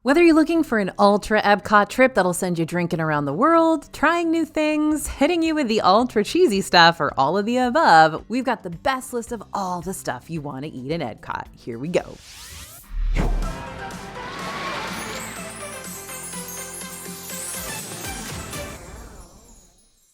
Whether you're looking for an ultra Epcot trip that'll send you drinking around the world, trying new things, hitting you with the ultra cheesy stuff, or all of the above, we've got the best list of all the stuff you want to eat in Epcot. Here we go.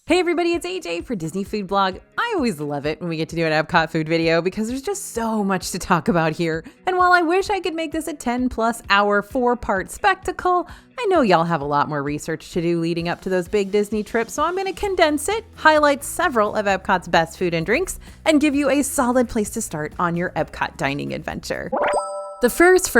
Hey everybody, it's AJ for Disney Food Blog. I always love it when we get to do an Epcot food video because there's just so much to talk about here. And while I wish I could make this a 10+ hour 4-part spectacle, I know y'all have a lot more research to do leading up to those big Disney trips, so I'm going to condense it, highlight several of Epcot's best food and drinks, and give you a solid place to start on your Epcot dining adventure. The first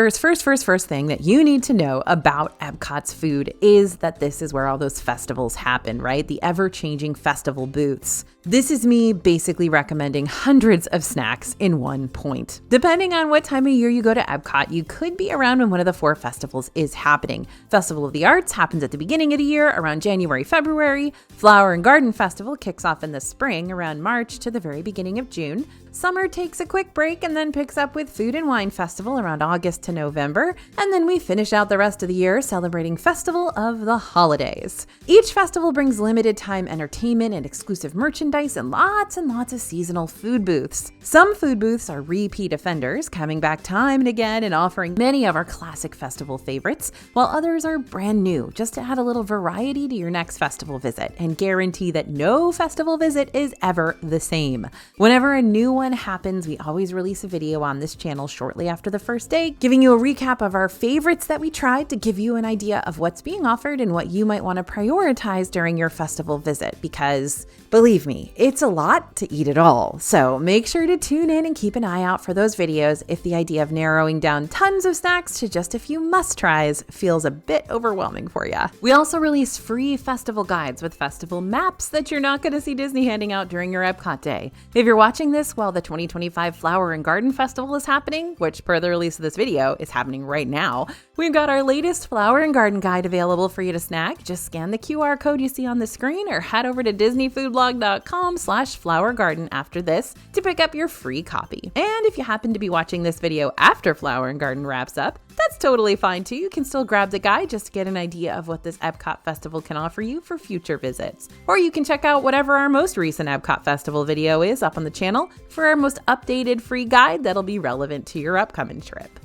thing that you need to know about Epcot's food is that this is where all those festivals happen, right? The ever-changing festival booths. This is me basically recommending hundreds of snacks in one point. Depending on what time of year you go to Epcot, you could be around when one of the 4 festivals is happening. Festival of the Arts happens at the beginning of the year, around January, February. Flower and Garden Festival kicks off in the spring, around March to the very beginning of June. Summer takes a quick break and then picks up with Food and Wine Festival around August to November. And then we finish out the rest of the year celebrating Festival of the Holidays. Each festival brings limited time entertainment and exclusive merchandise and lots of seasonal food booths. Some food booths are repeat offenders, coming back time and again and offering many of our classic festival favorites, while others are brand new, just to add a little variety to your next festival visit and guarantee that no festival visit is ever the same. Whenever a new one happens, we always release a video on this channel shortly after the first day, giving you a recap of our favorites that we tried to give you an idea of what's being offered and what you might want to prioritize during your festival visit, because believe me, it's a lot to eat it all. So make sure to tune in and keep an eye out for those videos if the idea of narrowing down tons of snacks to just a few must-tries feels a bit overwhelming for you. We also release free festival guides with festival maps that you're not going to see Disney handing out during your Epcot day. If you're watching this while the 2025 Flower and Garden Festival is happening, which per the release of this video is happening right now, we've got our latest Flower and Garden guide available for you to snack. Just scan the QR code you see on the screen or head over to disneyfoodblog.com/flowergarden after this to pick up your free copy. And if you happen to be watching this video after Flower and Garden wraps up, that's totally fine too. You can still grab the guide just to get an idea of what this Epcot festival can offer you for future visits. Or you can check out whatever our most recent Epcot festival video is up on the channel for our most updated free guide that'll be relevant to your upcoming trip.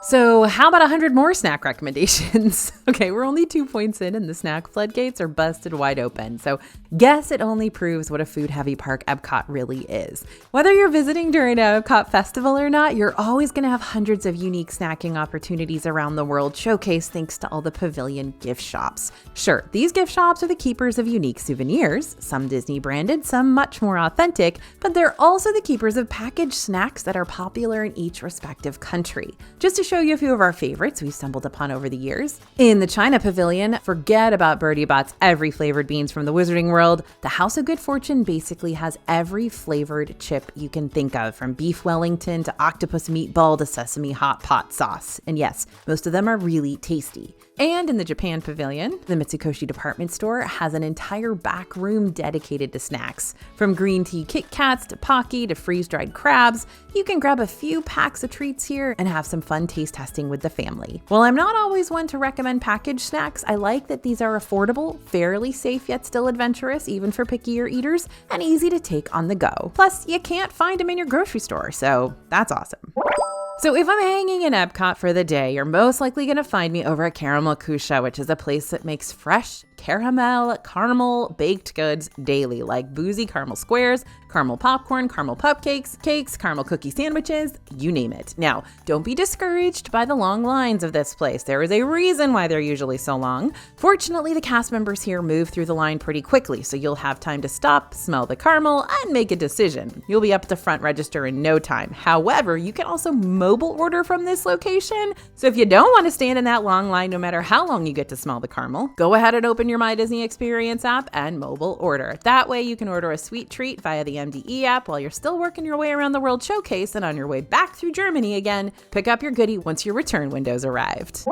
So how about 100 more snack recommendations? Okay, we're only 2 points in and the snack floodgates are busted wide open. So guess it only proves what a food-heavy park Epcot really is. Whether you're visiting during an Epcot festival or not, you're always going to have hundreds of unique snacking opportunities around the world showcased thanks to all the pavilion gift shops. Sure, these gift shops are the keepers of unique souvenirs, some Disney branded, some much more authentic, but they're also the keepers of packaged snacks that are popular in each respective country. Just to show you a few of our favorites we've stumbled upon over the years. In the China Pavilion, forget about Birdie Bot's every flavored beans from the Wizarding World. The House of Good Fortune basically has every flavored chip you can think of, from beef Wellington to octopus meatball to sesame hot pot sauce. And yes, most of them are really tasty. And in the Japan Pavilion, the Mitsukoshi department store has an entire back room dedicated to snacks. From green tea Kit Kats to Pocky to freeze-dried crabs, you can grab a few packs of treats here and have some fun taste testing with the family. While I'm not always one to recommend packaged snacks, I like that these are affordable, fairly safe yet still adventurous, even for pickier eaters, and easy to take on the go. Plus, you can't find them in your grocery store, so that's awesome. So if I'm hanging in Epcot for the day, you're most likely going to find me over at Caramel Kusha, which is a place that makes fresh caramel baked goods daily, like boozy caramel squares, caramel popcorn, caramel cupcakes, cakes, caramel cookie sandwiches, you name it. Now, don't be discouraged by the long lines of this place. There is a reason why they're usually so long. Fortunately, the cast members here move through the line pretty quickly, so you'll have time to stop, smell the caramel, and make a decision. You'll be up at the front register in no time. However, you can also mobile order from this location. So if you don't want to stand in that long line, no matter how long you get to smell the caramel, go ahead and open your My Disney Experience app and mobile order. That way you can order a sweet treat via the MDE app while you're still working your way around the World Showcase, and on your way back through Germany again, pick up your goodie once your return window's arrived.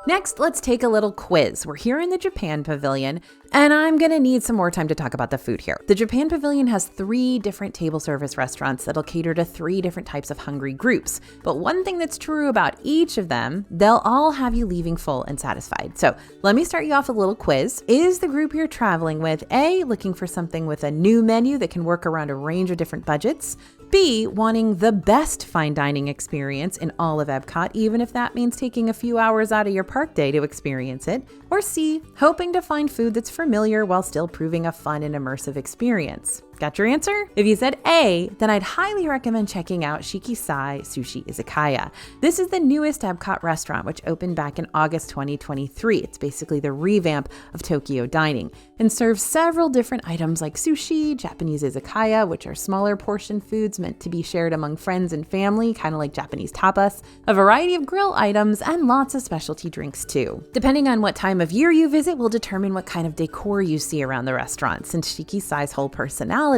Next, let's take a little quiz. We're here in the Japan Pavilion, and I'm gonna need some more time to talk about the food here. The Japan Pavilion has 3 different table service restaurants that'll cater to 3 different types of hungry groups. But one thing that's true about each of them, they'll all have you leaving full and satisfied. So let me start you off with a little quiz. Is the group you're traveling with A, looking for something with a new menu that can work around a range of different budgets? B, wanting the best fine dining experience in all of Epcot, even if that means taking a few hours out of your park day to experience it? Or C, hoping to find food that's familiar while still proving a fun and immersive experience? Got your answer? If you said A, then I'd highly recommend checking out Shikisai Sushi Izakaya. This is the newest Epcot restaurant, which opened back in August 2023. It's basically the revamp of Tokyo dining and serves several different items like sushi, Japanese izakaya, which are smaller portion foods meant to be shared among friends and family, kind of like Japanese tapas, a variety of grill items, and lots of specialty drinks too. Depending on what time of year you visit will determine what kind of decor you see around the restaurant, since Shikisai's whole personality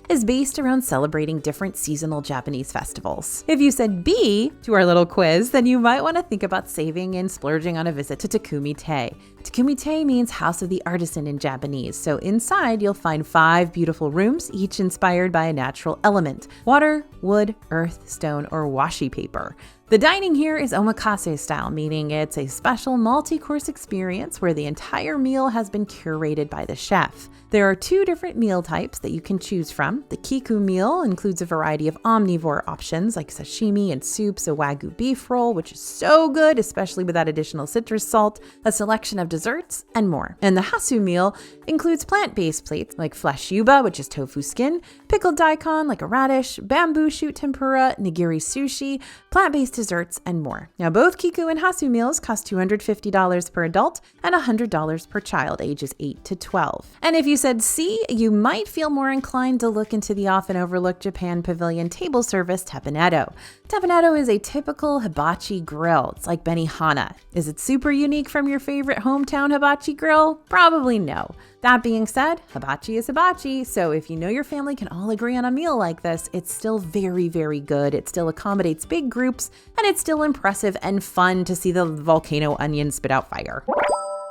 is based around celebrating different seasonal Japanese festivals. If you said B to our little quiz, then you might want to think about saving and splurging on a visit to Takumite. Takumite means House of the Artisan in Japanese, so inside you'll find 5 beautiful rooms, each inspired by a natural element: water, wood, earth, stone, or washi paper. The dining here is omakase style, meaning it's a special multi-course experience where the entire meal has been curated by the chef. There are 2 different meal types that you can choose from. The Kiku meal includes a variety of omnivore options like sashimi and soups, a wagyu beef roll, which is so good, especially with that additional citrus salt, a selection of desserts, and more. And the Hasu meal includes plant-based plates like flesh yuba, which is tofu skin, pickled daikon like a radish, bamboo shoot tempura, nigiri sushi, plant-based desserts, and more. Now, both Kiku and Hasu meals cost $250 per adult and $100 per child, ages 8 to 12. And if you said C, you might feel more inclined to look into the often overlooked Japan Pavilion table service Teppanyaki. Teppanyaki is a typical hibachi grill. It's like Benihana. Is it super unique from your favorite hometown hibachi grill? Probably no. That being said, hibachi is hibachi, so if you know your family can all agree on a meal like this, it's still very, very good. It still accommodates big groups, and it's still impressive and fun to see the volcano onion spit out fire.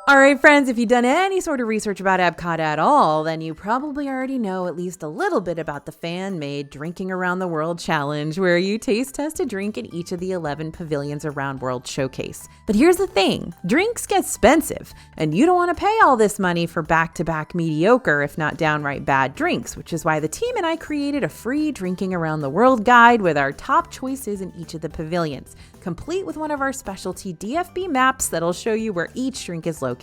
All right, friends, if you've done any sort of research about Epcot at all, then you probably already know at least a little bit about the fan-made Drinking Around the World Challenge, where you taste test a drink in each of the 11 pavilions around World Showcase. But here's the thing, drinks get expensive, and you don't want to pay all this money for back-to-back mediocre, if not downright bad drinks, which is why the team and I created a free Drinking Around the World guide with our top choices in each of the pavilions, complete with one of our specialty DFB maps that'll show you where each drink is located.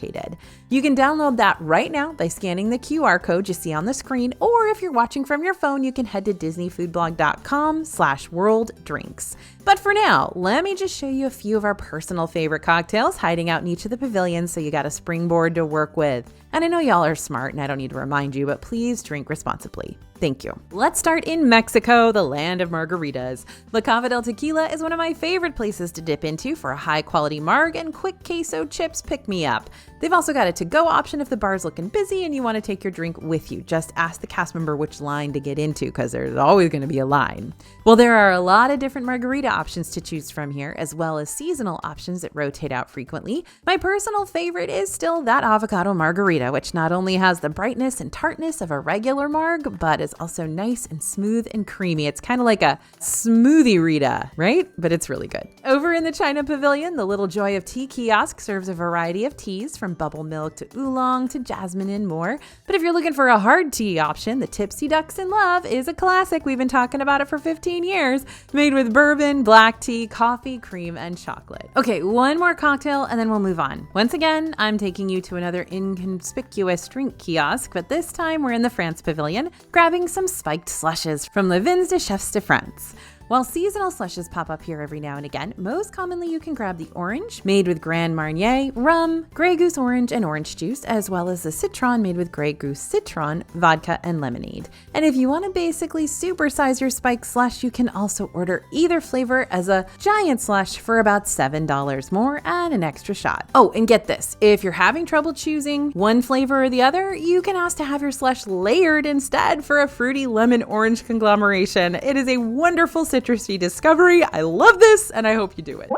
You can download that right now by scanning the QR code you see on the screen, or if you're watching from your phone, you can head to disneyfoodblog.com/worlddrinks. But for now, let me just show you a few of our personal favorite cocktails hiding out in each of the pavilions so you got a springboard to work with. And I know y'all are smart and I don't need to remind you, but please drink responsibly. Thank you. Let's start in Mexico, the land of margaritas. La Cava del Tequila is one of my favorite places to dip into for a high-quality marg and quick queso chips pick-me-up. They've also got a to-go option if the bar's looking busy and you want to take your drink with you. Just ask the cast member which line to get into, because there's always going to be a line. Well, there are a lot of different margarita options to choose from here, as well as seasonal options that rotate out frequently. My personal favorite is still that avocado margarita, which not only has the brightness and tartness of a regular marg, but is also nice and smooth and creamy. It's kind of like a smoothie Rita, right? But it's really good. Over in the China Pavilion, the Little Joy of Tea kiosk serves a variety of teas from bubble milk to oolong to jasmine and more. But if you're looking for a hard tea option, the Tipsy Ducks in Love is a classic. We've been talking about it for 15 years. Made with bourbon, black tea, coffee, cream, and chocolate. Okay, one more cocktail and then we'll move on. Once again, I'm taking you to another inconspicuous drink kiosk, but this time we're in the France Pavilion, grabbing some spiked slushes from Le Vins de Chefs de France. While seasonal slushes pop up here every now and again, most commonly you can grab the orange, made with Grand Marnier, rum, Grey Goose orange, and orange juice, as well as the citron, made with Grey Goose citron, vodka, and lemonade. And if you want to basically supersize your spiked slush, you can also order either flavor as a giant slush for about $7 more and an extra shot. Oh, and get this, if you're having trouble choosing one flavor or the other, you can ask to have your slush layered instead for a fruity lemon-orange conglomeration. It is a wonderful citrusy discovery. I love this, and I hope you do it.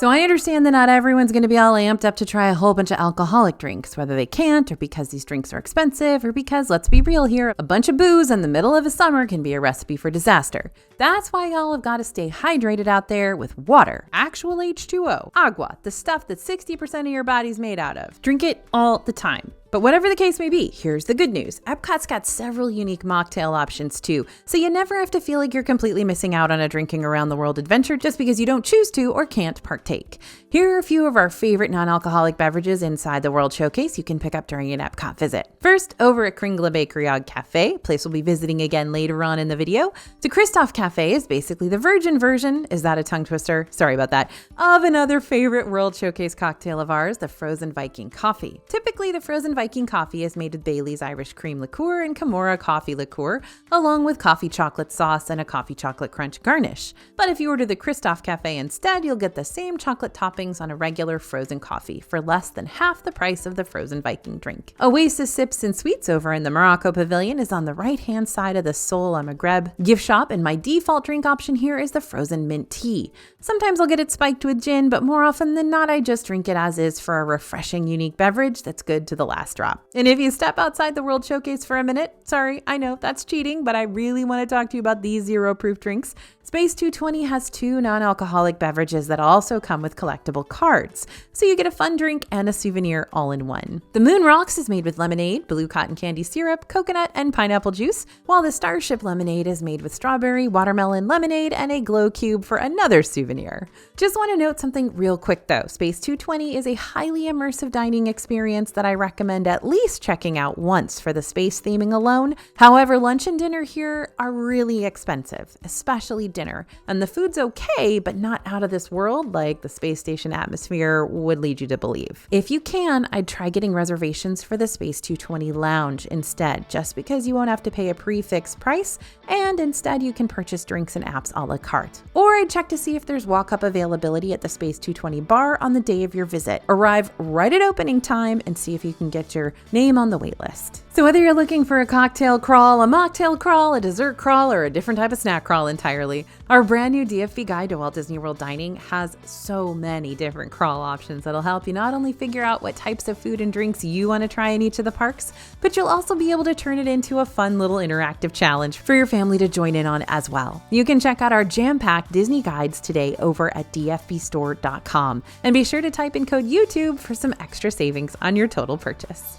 So I understand that not everyone's going to be all amped up to try a whole bunch of alcoholic drinks, whether they can't or because these drinks are expensive or because, let's be real here, a bunch of booze in the middle of a summer can be a recipe for disaster. That's why y'all have got to stay hydrated out there with water, actual H2O, agua, the stuff that 60% of your body's made out of. Drink it all the time. But whatever the case may be, here's the good news. Epcot's got several unique mocktail options too, so you never have to feel like you're completely missing out on a drinking around the world adventure just because you don't choose to or can't partake. Here are a few of our favorite non-alcoholic beverages inside the World Showcase you can pick up during an Epcot visit. First, over at Kringla Bakery Ag Cafe, a place we'll be visiting again later on in the video, the Christoph Cafe is basically the virgin version, is that a tongue twister? Sorry about that, of another favorite World Showcase cocktail of ours, the Frozen Viking Coffee. Typically, the Frozen Viking Coffee is made with Bailey's Irish Cream Liqueur and Kimura Coffee Liqueur, along with coffee chocolate sauce and a coffee chocolate crunch garnish. But if you order the Christoph Cafe instead, you'll get the same chocolate toppings on a regular frozen coffee for less than half the price of the Frozen Viking drink. Oasis Sips and Sweets over in the Morocco Pavilion is on the right-hand side of the Sol Al Maghreb gift shop, and my default drink option here is the Frozen Mint Tea. Sometimes I'll get it spiked with gin, but more often than not, I just drink it as is for a refreshing, unique beverage that's good to the last drop. And if you step outside the World Showcase for a minute, sorry, I know that's cheating, but I really want to talk to you about these zero-proof drinks. Space 220 has 2 non-alcoholic beverages that also come with collectible cards, so you get a fun drink and a souvenir all in one. The Moon Rocks is made with lemonade, blue cotton candy syrup, coconut, and pineapple juice, while the Starship Lemonade is made with strawberry, watermelon lemonade, and a glow cube for another souvenir. Just want to note something real quick though. Space 220 is a highly immersive dining experience that I recommend at least checking out once for the space theming alone. However, lunch and dinner here are really expensive, especially dinner, and the food's okay, but not out of this world like the space station atmosphere would lead you to believe. If you can, I'd try getting reservations for the Space 220 Lounge instead, just because you won't have to pay a prefix price, and instead you can purchase drinks and apps a la carte. Or I'd check to see if there's walk-up availability at the Space 220 bar on the day of your visit. Arrive right at opening time and see if you can get your name on the wait list. So whether you're looking for a cocktail crawl, a mocktail crawl, a dessert crawl, or a different type of snack crawl entirely, our brand new DFB guide to Walt Disney World dining has so many different crawl options that'll help you not only figure out what types of food and drinks you want to try in each of the parks, but you'll also be able to turn it into a fun little interactive challenge for your family to join in on as well. You can check out our jam-packed Disney guides today over at dfbstore.com, and be sure to type in code YouTube for some extra savings on your total purchase.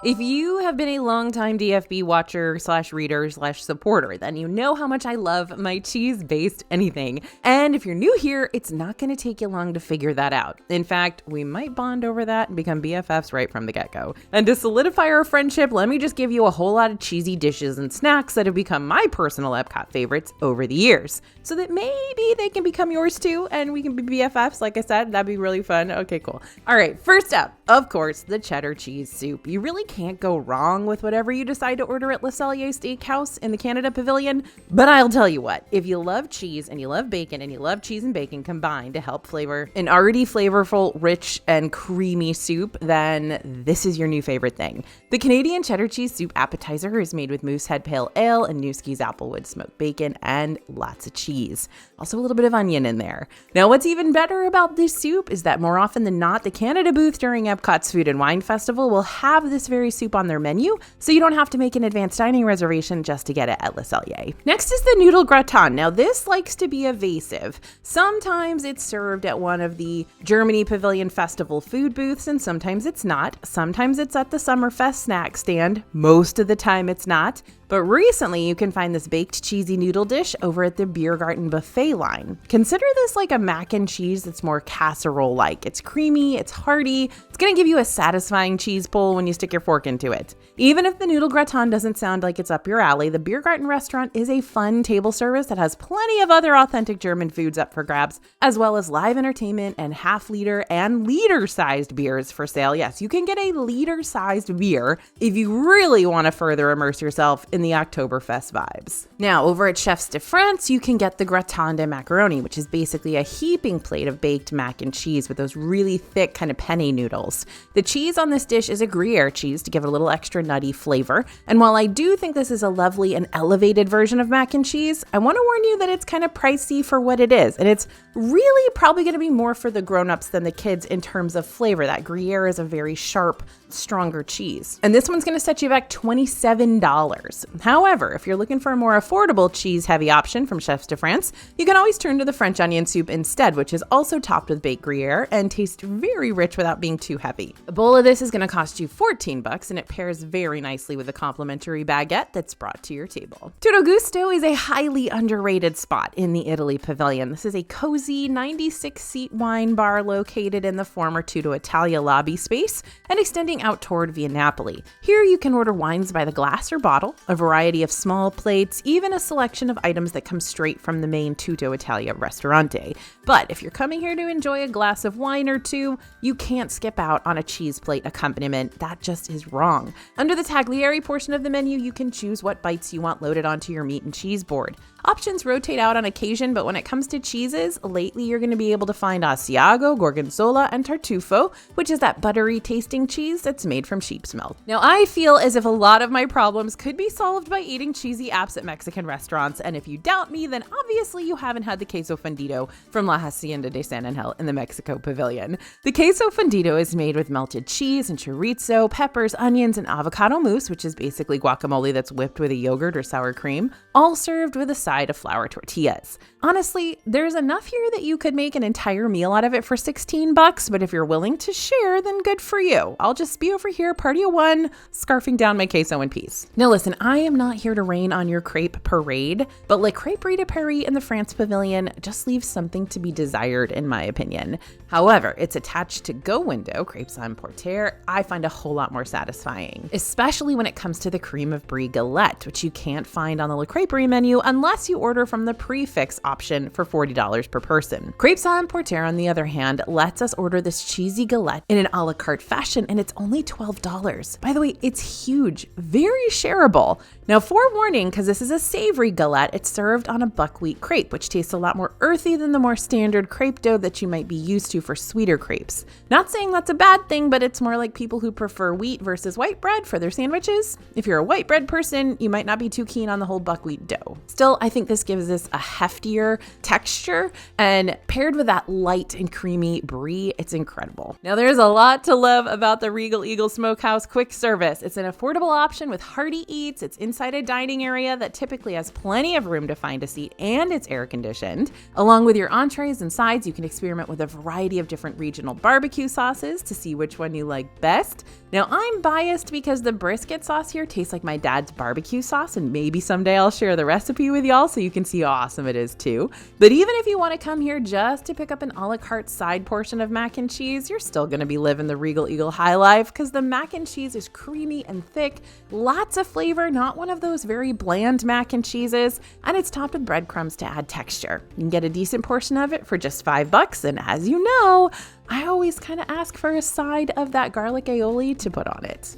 If you have been a longtime DFB watcher / reader / supporter, then you know how much I love my cheese-based anything. And if you're new here, it's not going to take you long to figure that out. In fact, we might bond over that and become BFFs right from the get-go. And to solidify our friendship, let me just give you a whole lot of cheesy dishes and snacks that have become my personal Epcot favorites over the years, so that maybe they can become yours too, and we can be BFFs. Like I said, that'd be really fun. Okay, cool. All right, first up, of course, the cheddar cheese soup. You really can't go wrong with whatever you decide to order at Le Cellier Steakhouse in the Canada Pavilion. But I'll tell you what, if you love cheese and you love bacon and you love cheese and bacon combined to help flavor an already flavorful, rich, and creamy soup, then this is your new favorite thing. The Canadian cheddar cheese soup appetizer is made with Moosehead Pale Ale and Newski's Applewood smoked bacon and lots of cheese. Also a little bit of onion in there. Now, what's even better about this soup is that more often than not, the Canada booth during Epcot's Food and Wine Festival will have this very soup on their menu, so you don't have to make an advanced dining reservation just to get it at Le Cellier. Next is the noodle gratin. Now, this likes to be evasive. Sometimes it's served at one of the Germany Pavilion Festival food booths, and sometimes it's not. Sometimes it's at the Summerfest snack stand. Most of the time it's not. But recently, you can find this baked cheesy noodle dish over at the Biergarten buffet line. Consider this like a mac and cheese that's more casserole-like. It's creamy, it's hearty, it's gonna give you a satisfying cheese pull when you stick your fork into it. Even if the noodle gratin doesn't sound like it's up your alley, the Biergarten restaurant is a fun table service that has plenty of other authentic German foods up for grabs, as well as live entertainment and half-liter and liter-sized beers for sale. Yes, you can get a liter-sized beer if you really want to further immerse yourself in the Oktoberfest vibes. Now, over at Chefs de France, you can get the gratin de macaroni, which is basically a heaping plate of baked mac and cheese with those really thick kind of penne noodles. The cheese on this dish is a Gruyere cheese, cheese to give it a little extra nutty flavor. And while I do think this is a lovely and elevated version of mac and cheese, I want to warn you that it's kind of pricey for what it is. And it's really probably going to be more for the grown-ups than the kids in terms of flavor. That Gruyere is a very sharp, stronger cheese. And this one's going to set you back $27. However, if you're looking for a more affordable cheese-heavy option from Chefs de France, you can always turn to the French onion soup instead, which is also topped with baked Gruyere and tastes very rich without being too heavy. A bowl of this is going to cost you $14, and it pairs very nicely with a complimentary baguette that's brought to your table. Tutto Gusto is a highly underrated spot in the Italy Pavilion. This is a cozy 96-seat wine bar located in the former Tutto Italia lobby space and extending out toward Via Napoli. Here you can order wines by the glass or bottle, a variety of small plates, even a selection of items that come straight from the main Tutto Italia Ristorante. But if you're coming here to enjoy a glass of wine or two, you can't skip out on a cheese plate accompaniment. That just is wrong. Under the taglieri portion of the menu, you can choose what bites you want loaded onto your meat and cheese board. Options rotate out on occasion, but when it comes to cheeses, lately you're going to be able to find Asiago, Gorgonzola, and Tartufo, which is that buttery tasting cheese that's made from sheep's milk. Now, I feel as if a lot of my problems could be solved by eating cheesy apps at Mexican restaurants, and if you doubt me, then obviously you haven't had the queso fundido from La Hacienda de San Angel in the Mexico Pavilion. The queso fundido is made with melted cheese and chorizo, peppers, onions, and avocado mousse, which is basically guacamole that's whipped with a yogurt or sour cream, all served with a side of flour tortillas. Honestly, there's enough here that you could make an entire meal out of it for $16, but if you're willing to share, then good for you. I'll just be over here, party of one, scarfing down my queso in peace. Now listen, I am not here to rain on your crepe parade, but Le Crêperie de Paris in the France Pavilion just leaves something to be desired in my opinion. However, its attached to go window, crepes à emporter, I find a whole lot more satisfying, especially when it comes to the cream of brie galette, which you can't find on the Le Crêperie menu unless you order from the prefix option for $40 per person. Crepes à emporter, on the other hand, lets us order this cheesy galette in an a la carte fashion, and it's only $12. By the way, it's huge, very shareable. Now, forewarning, because this is a savory galette, it's served on a buckwheat crepe, which tastes a lot more earthy than the more standard crepe dough that you might be used to for sweeter crepes. Not saying that's a bad thing, but it's more like people who prefer wheat versus white bread for their sandwiches. If you're a white bread person, you might not be too keen on the whole buckwheat dough. Still, I think this gives this a heftier texture, and paired with that light and creamy brie, it's incredible. Now, there's a lot to love about the Regal Eagle Smokehouse quick service. It's an affordable option with hearty eats. It's inside a dining area that typically has plenty of room to find a seat, and it's air conditioned. Along with your entrees and sides, you can experiment with a variety of different regional barbecue sauces to see which one you like best. Now, I'm biased because the brisket sauce here tastes like my dad's barbecue sauce, and maybe someday I'll share the recipe with y'all so you can see how awesome it is too. But even if you want to come here just to pick up an a la carte side portion of mac and cheese, you're still going to be living the Regal Eagle high life, because the mac and cheese is creamy and thick, lots of flavor, not one of those very bland mac and cheeses, and it's topped with breadcrumbs to add texture. You can get a decent portion of it for just $5, and as you know, I always kind of ask for a side of that garlic aioli to put on it.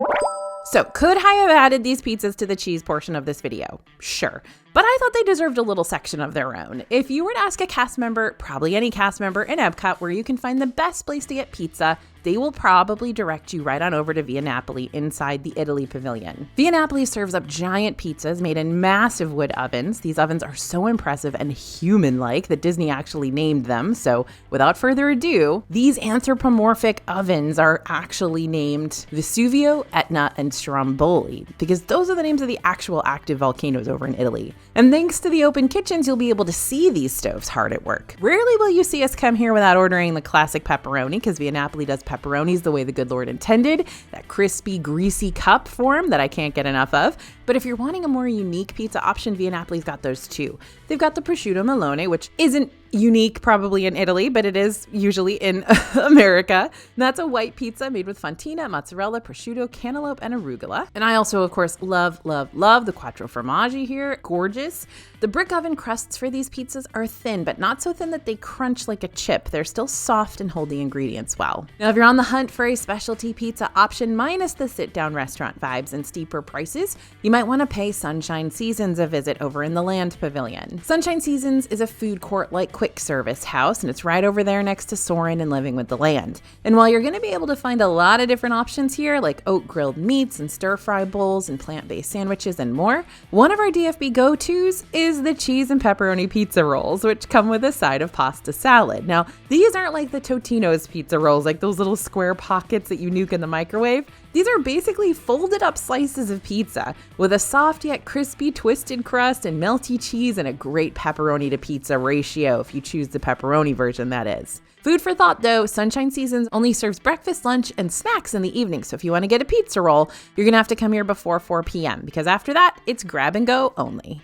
So, could I have added these pizzas to the cheese portion of this video? Sure. But I thought they deserved a little section of their own. If you were to ask a cast member, probably any cast member in Epcot, where you can find the best place to get pizza, they will probably direct you right on over to Via Napoli inside the Italy Pavilion. Via Napoli serves up giant pizzas made in massive wood ovens. These ovens are so impressive and human-like that Disney actually named them. So without further ado, these anthropomorphic ovens are actually named Vesuvio, Etna, and Stromboli, because those are the names of the actual active volcanoes over in Italy. And thanks to the open kitchens, you'll be able to see these stoves hard at work. Rarely will you see us come here without ordering the classic pepperoni, because Via Napoli does pepperonis the way the good Lord intended, that crispy, greasy cup form that I can't get enough of. But if you're wanting a more unique pizza option, Via Napoli's got those too. They've got the prosciutto melone, which isn't unique probably in Italy, but it is usually in America. And that's a white pizza made with fontina, mozzarella, prosciutto, cantaloupe, and arugula. And I also, of course, love the quattro formaggi here. Gorgeous. The brick oven crusts for these pizzas are thin, but not so thin that they crunch like a chip. They're still soft and hold the ingredients well. Now, if you're on the hunt for a specialty pizza option minus the sit-down restaurant vibes and steeper prices, you might want to pay Sunshine Seasons a visit over in the Land Pavilion. Sunshine Seasons is a food court like quick quick service house, and it's right over there next to Soarin' and Living with the Land. And while you're going to be able to find a lot of different options here, like oat grilled meats and stir-fry bowls and plant-based sandwiches and more, one of our DFB go-tos is the cheese and pepperoni pizza rolls, which come with a side of pasta salad. Now, these aren't like the Totino's pizza rolls, like those little square pockets that you nuke in the microwave. These are basically folded up slices of pizza with a soft yet crispy twisted crust and melty cheese and a great pepperoni to pizza ratio if you choose the pepperoni version, that is. Food for thought though, Sunshine Seasons only serves breakfast, lunch, and snacks in the evening, so if you want to get a pizza roll, you're gonna have to come here before 4 p.m. because after that, it's grab and go only.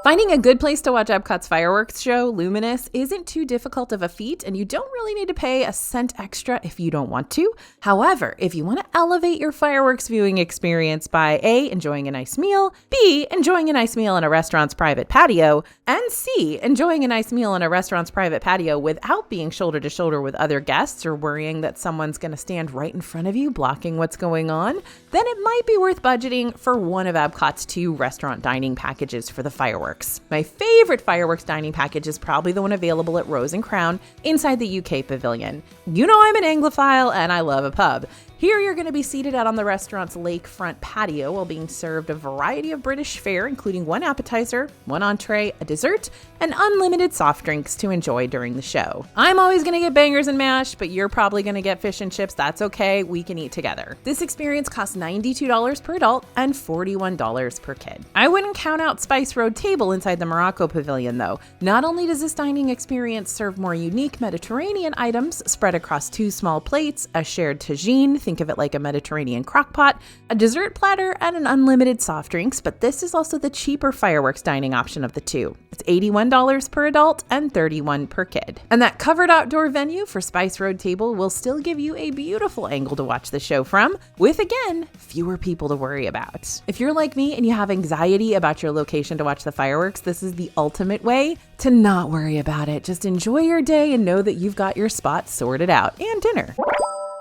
Finding a good place to watch Epcot's fireworks show, Luminous, isn't too difficult of a feat, and you don't really need to pay a cent extra if you don't want to. However, if you want to elevate your fireworks viewing experience by A, enjoying a nice meal, B, enjoying a nice meal in a restaurant's private patio, and C, enjoying a nice meal in a restaurant's private patio without being shoulder to shoulder with other guests or worrying that someone's going to stand right in front of you blocking what's going on, then it might be worth budgeting for one of Epcot's 2 restaurant dining packages for the fireworks. My favorite fireworks dining package is probably the one available at Rose and Crown inside the UK Pavilion. You know I'm an Anglophile and I love a pub. Here you're going to be seated out on the restaurant's lakefront patio while being served a variety of British fare, including 1 appetizer, 1 entree, a dessert, and unlimited soft drinks to enjoy during the show. I'm always going to get bangers and mash, but you're probably going to get fish and chips. That's okay. We can eat together. This experience costs $92 per adult and $41 per kid. I wouldn't count out Spice Road Table inside the Morocco Pavilion, though. Not only does this dining experience serve more unique Mediterranean items spread across 2 small plates, a shared tagine, think of it like a Mediterranean crock pot, a dessert platter, and an unlimited soft drinks, but this is also the cheaper fireworks dining option of the 2. It's $81 per adult and $31 per kid. And that covered outdoor venue for Spice Road Table will still give you a beautiful angle to watch the show from, with again, fewer people to worry about. If you're like me and you have anxiety about your location to watch the fireworks, this is the ultimate way to not worry about it. Just enjoy your day and know that you've got your spot sorted out, and dinner.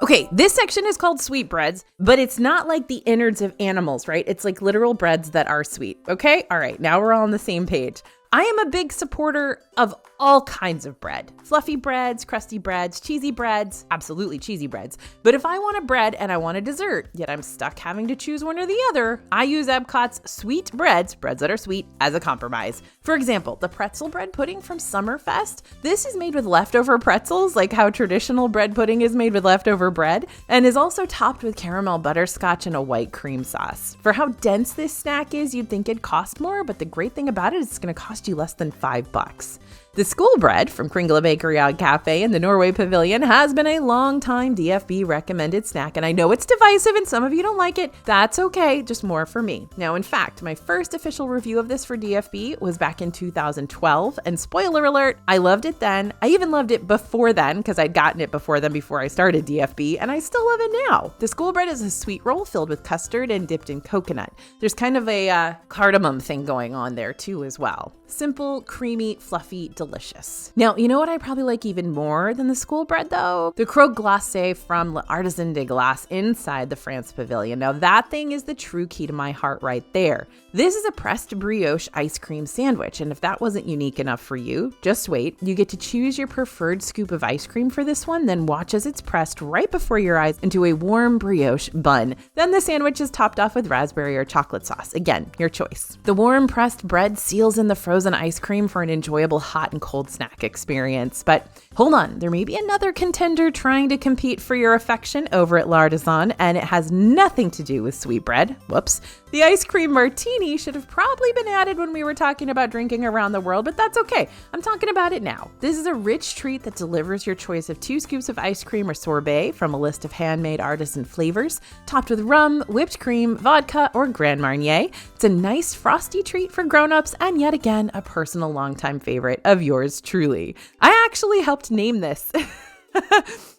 Okay, this section is called sweetbreads, but it's not like the innards of animals, right? It's like literal breads that are sweet, okay? All right, now we're all on the same page. I am a big supporter of all kinds of bread. Fluffy breads, crusty breads, cheesy breads, absolutely cheesy breads. But if I want a bread and I want a dessert, yet I'm stuck having to choose one or the other, I use Epcot's sweet breads that are sweet, as a compromise. For example, the pretzel bread pudding from Summerfest. This is made with leftover pretzels, like how traditional bread pudding is made with leftover bread, and is also topped with caramel butterscotch and a white cream sauce. For how dense this snack is, you'd think it'd cost more, but the great thing about it is it's going to cost you less than $5. The school bread from Kringle Bakery on Cafe in the Norway Pavilion has been a long-time DFB recommended snack, and I know it's divisive and some of you don't like it. That's okay, just more for me. Now, in fact, my first official review of this for DFB was back in 2012, and spoiler alert, I loved it then. I even loved it before then because I'd gotten it before then before I started DFB, and I still love it now. The school bread is a sweet roll filled with custard and dipped in coconut. There's kind of a cardamom thing going on there too as well. Simple, creamy, fluffy, delicious. Now, you know what I probably like even more than the school bread though? The croque glacé from L'Artisan de Glace inside the France Pavilion. Now that thing is the true key to my heart right there. This is a pressed brioche ice cream sandwich, and if that wasn't unique enough for you, just wait. You get to choose your preferred scoop of ice cream for this one, then watch as it's pressed right before your eyes into a warm brioche bun. Then the sandwich is topped off with raspberry or chocolate sauce. Again, your choice. The warm pressed bread seals in the frozen ice cream for an enjoyable hot and cold snack experience. But hold on, there may be another contender trying to compete for your affection over at L'Artisan, and it has nothing to do with sweetbread. Whoops. The ice cream martini should have probably been added when we were talking about drinking around the world, but that's okay. I'm talking about it now. This is a rich treat that delivers your choice of 2 scoops of ice cream or sorbet from a list of handmade artisan flavors, topped with rum, whipped cream, vodka, or Grand Marnier. It's a nice frosty treat for grown-ups, and yet again, a personal longtime favorite of yours truly. I actually helped name this.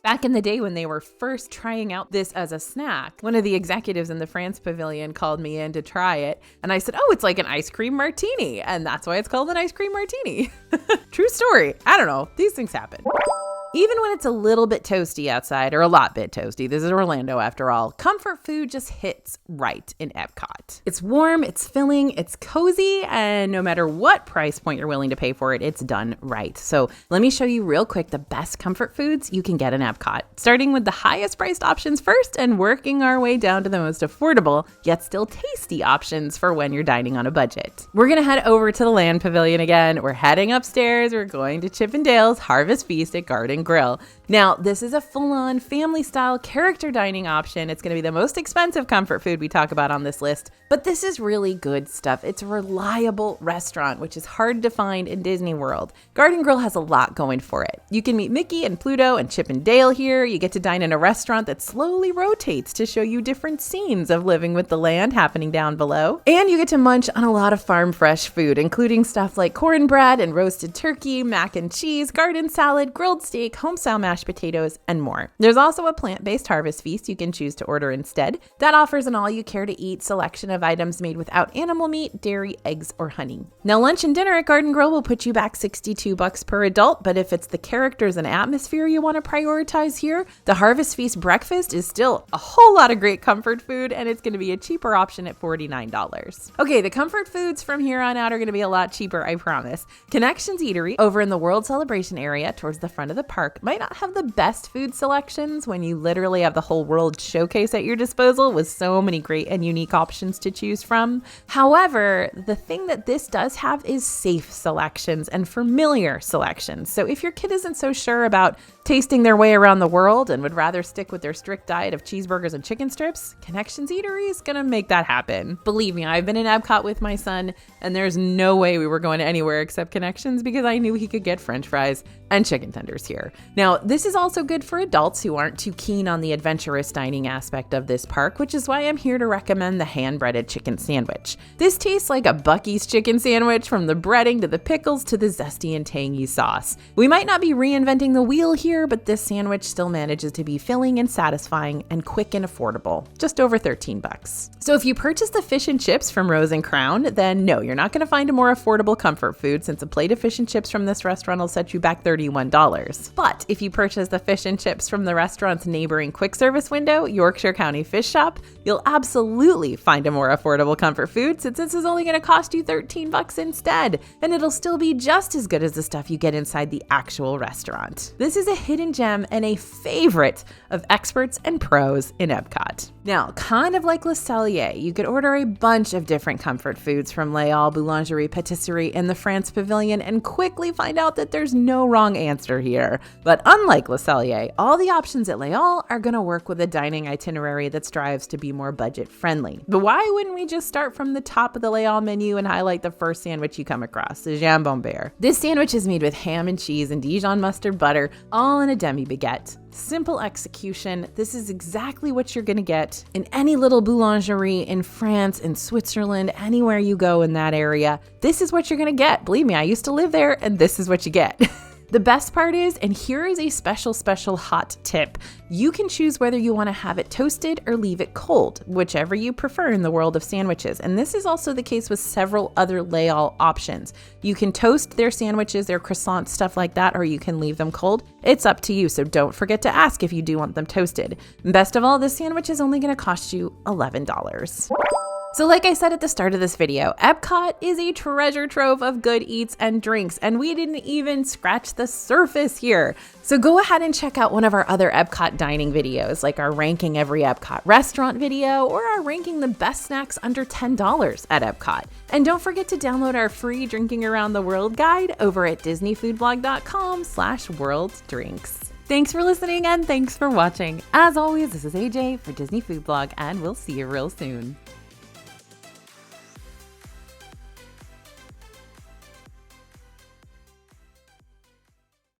Back in the day when they were first trying out this as a snack, one of the executives in the France Pavilion called me in to try it. And I said, oh, it's like an ice cream martini. And that's why it's called an ice cream martini. True story. I don't know. These things happen. Even when it's a little bit toasty outside, or a lot bit toasty, this is Orlando after all, comfort food just hits right in Epcot. It's warm, it's filling, it's cozy, and no matter what price point you're willing to pay for it, it's done right. So let me show you real quick the best comfort foods you can get in Epcot, starting with the highest priced options first and working our way down to the most affordable, yet still tasty options for when you're dining on a budget. We're gonna head over to the Land Pavilion again. We're heading upstairs. We're going to Chip 'n Dale's Harvest Feast at Garden Grill. Now, this is a full-on family-style character dining option. It's going to be the most expensive comfort food we talk about on this list, but this is really good stuff. It's a reliable restaurant, which is hard to find in Disney World. Garden Grill has a lot going for it. You can meet Mickey and Pluto and Chip 'n Dale here. You get to dine in a restaurant that slowly rotates to show you different scenes of living with the land happening down below. And you get to munch on a lot of farm fresh food, including stuff like cornbread and roasted turkey, mac and cheese, garden salad, grilled steak, home-style mashed potatoes, and more. There's also a plant-based harvest feast you can choose to order instead. That offers an all-you-care-to-eat selection of items made without animal meat, dairy, eggs, or honey. Now, lunch and dinner at Garden Grill will put you back $62 per adult, but if it's the characters and atmosphere you want to prioritize here, the Harvest Feast breakfast is still a whole lot of great comfort food, and it's going to be a cheaper option at $49. Okay, the comfort foods from here on out are going to be a lot cheaper, I promise. Connections Eatery over in the World Celebration area towards the front of the park might not have the best food selections when you literally have the whole world showcase at your disposal with so many great and unique options to choose from. However, the thing that this does have is safe selections and familiar selections. So if your kid isn't so sure about tasting their way around the world and would rather stick with their strict diet of cheeseburgers and chicken strips, Connections Eatery is gonna make that happen. Believe me, I've been in Epcot with my son, and there's no way we were going anywhere except Connections because I knew he could get French fries and chicken tenders here. Now, this is also good for adults who aren't too keen on the adventurous dining aspect of this park, which is why I'm here to recommend the hand-breaded chicken sandwich. This tastes like a Buc-ee's chicken sandwich, from the breading to the pickles to the zesty and tangy sauce. We might not be reinventing the wheel here, but this sandwich still manages to be filling and satisfying and quick and affordable, just over $13. So if you purchase the fish and chips from Rose and Crown, then no, you're not going to find a more affordable comfort food, since a plate of fish and chips from this restaurant will set you back $31. But if you purchase the fish and chips from the restaurant's neighboring quick service window, Yorkshire County Fish Shop, you'll absolutely find a more affordable comfort food, since this is only going to cost you $13 instead, and it'll still be just as good as the stuff you get inside the actual restaurant. This is a hidden gem and a favorite of experts and pros in Epcot. Now, kind of like Le Cellier, you could order a bunch of different comfort foods from Les Halles Boulangerie Patisserie in the France Pavilion and quickly find out that there's no wrong answer here. But unlike Le Cellier, all the options at Les Halles are going to work with a dining itinerary that strives to be more budget friendly. But why wouldn't we just start from the top of the Les Halles menu and highlight the first sandwich you come across, the jambon beurre? This sandwich is made with ham and cheese and Dijon mustard butter, all in a demi-baguette. Simple execution. This is exactly what you're going to get in any little boulangerie in France, in Switzerland, anywhere you go in that area. This is what you're going to get. Believe me, I used to live there, and this is what you get. The best part is, and here is a special hot tip, you can choose whether you want to have it toasted or leave it cold, whichever you prefer in the world of sandwiches. And this is also the case with several other Les Halles options. You can toast their sandwiches, their croissants, stuff like that, or you can leave them cold. It's up to you, so don't forget to ask if you do want them toasted. And best of all, this sandwich is only going to cost you $11. So like I said at the start of this video, Epcot is a treasure trove of good eats and drinks, and we didn't even scratch the surface here. So go ahead and check out one of our other Epcot dining videos, like our Ranking Every Epcot Restaurant video or our Ranking the Best Snacks Under $10 at Epcot. And don't forget to download our free Drinking Around the World guide over at disneyfoodblog.com/worlddrinks. Thanks for listening and thanks for watching. As always, this is AJ for Disney Food Blog, and we'll see you real soon.